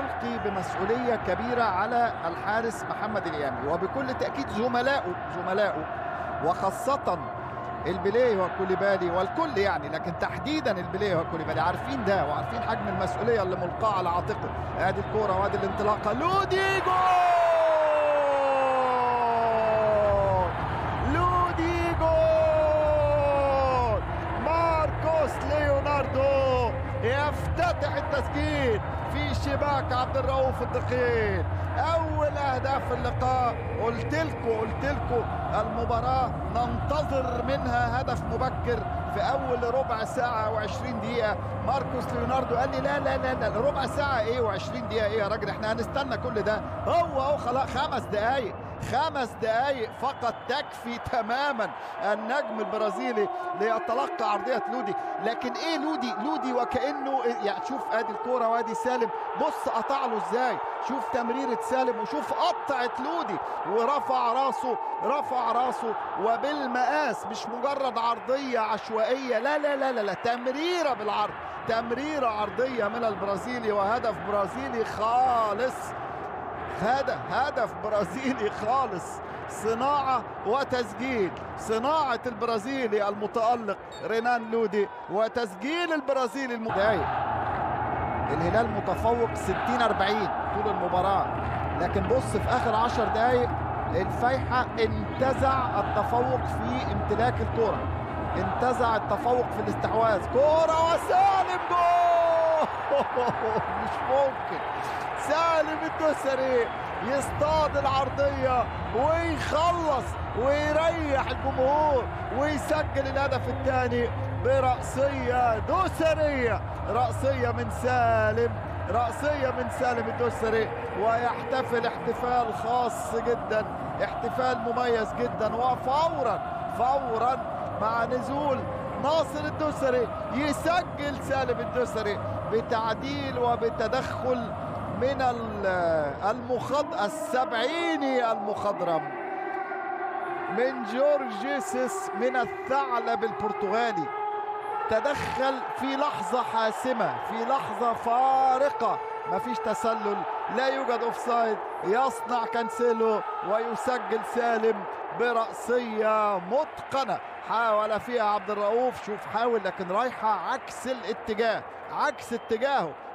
يلقي بمسؤولية كبيرة على الحارس محمد اليامي، وبكل تأكيد زملائه وخاصة البليه وكوليبالي والكل يعني، لكن تحديدا البليه وكوليبالي عارفين ده وعارفين حجم المسؤولية اللي ملقاة على عاتقه. ادي الكورة وادي الانطلاقة، لودي جول! لودي جول! ماركوس ليوناردو يفتتح التسجيل في شباك عبد الرؤوف الدقيق. اول اهداف اللقاء. قلت لكم المباراة ننتظر منها هدف مبكر في اول ربع ساعة و20 دقيقة. ماركوس ليوناردو قال لي لا ربع ساعة ايه و20 دقيقة ايه يا راجل، احنا هنستنى كل ده. هو خلاص 5 دقايق فقط تكفي تماما النجم البرازيلي ليتلقى عرضية لودي. لكن ايه لودي وكأنه يعني شوف ادي الكورة وادي سالم، بص قطع له ازاي، شوف تمريرة سالم وشوف قطعت لودي ورفع راسه وبالمقاس، مش مجرد عرضية عشوائية، لا تمريرة بالعرض، تمريرة عرضية من البرازيلي وهدف برازيلي خالص. هدف برازيلي خالص، صناعة وتسجيل، صناعة البرازيلي المتألق رينان لودي وتسجيل البرازيلي المدايق. الهلال متفوق 60-40 طول المباراة، لكن بص في آخر 10 دقايق الفيحة انتزع التفوق في امتلاك الكرة، انتزع التفوق في الاستحواذ. كرة وسالم جول! مش ممكن، سالم الدوسري يصطاد العرضية ويخلص ويريح الجمهور ويسجل الهدف الثاني برأسية دوسرية، رأسية من سالم الدوسري، ويحتفل احتفال خاص جدا، احتفال مميز جدا. وفورا مع نزول ناصر الدوسري يسجل سالم الدوسري بتعديل وبتدخل من السبعيني المخضرم من جورجيسس من الثعلب البرتغالي. تدخل في لحظة حاسمة، في لحظة فارقة، مفيش تسلل، لا يوجد اوفسايد، يصنع كانسيلو ويسجل سالم برأسية متقنة حاول فيها عبد الرؤوف. شوف حاول، لكن رايحة عكس الاتجاه،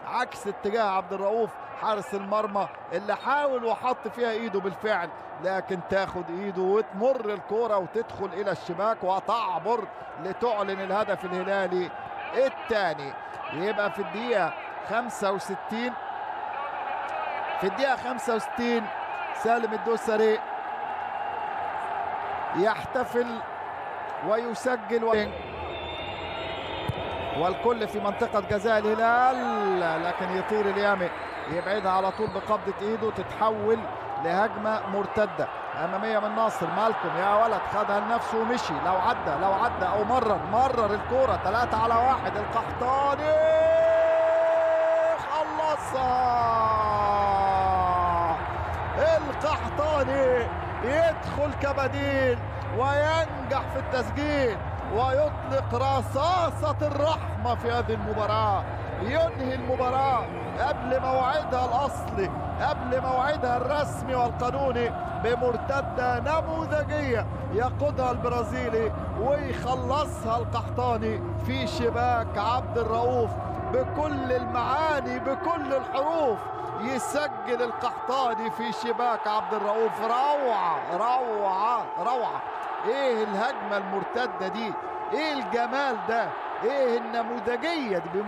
عكس اتجاه عبد الرؤوف حارس المرمى اللي حاول وحط فيها ايده بالفعل، لكن تاخد ايده وتمر الكرة وتدخل الى الشباك وتعبر لتعلن الهدف الهلالي الثاني. يبقى في الدقيقة 65 سالم الدوسري يحتفل ويسجل والكل في منطقة جزاء الهلال، لكن يطير اليامي يبعدها على طول بقبضة ايده، تتحول لهجمة مرتدة أمامية من ناصر. مالكم يا ولد خدها لنفسه ومشي، لو عدى أو مرر الكرة 3-1. القحطاني خلصها، القحطاني يدخل كبديل وينجح في التسجيل ويطلق رصاصة الرحمة في هذه المباراة، ينهي المباراة قبل موعدها الأصلي، قبل موعدها الرسمي والقانوني، بمرتدة نموذجية يقودها البرازيلي ويخلصها القحطاني في شباك عبد الرؤوف بكل المعاني بكل الحروف. يسجل القحطاني في شباك عبد الرؤوف. روعة. ايه الهجمة المرتدة دي، ايه الجمال ده، ايه النموذجية دي،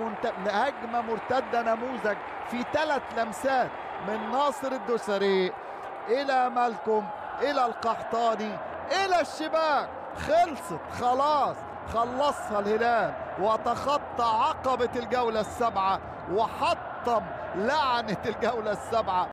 هجمة مرتدة نموذج في 3 لمسات من ناصر الدوسري الى مالكم الى القحطاني الى الشباك. خلصت خلاص، خلصها الهلال وتخطى عقبة الجولة 7 وحطم لعنة الجولة 7.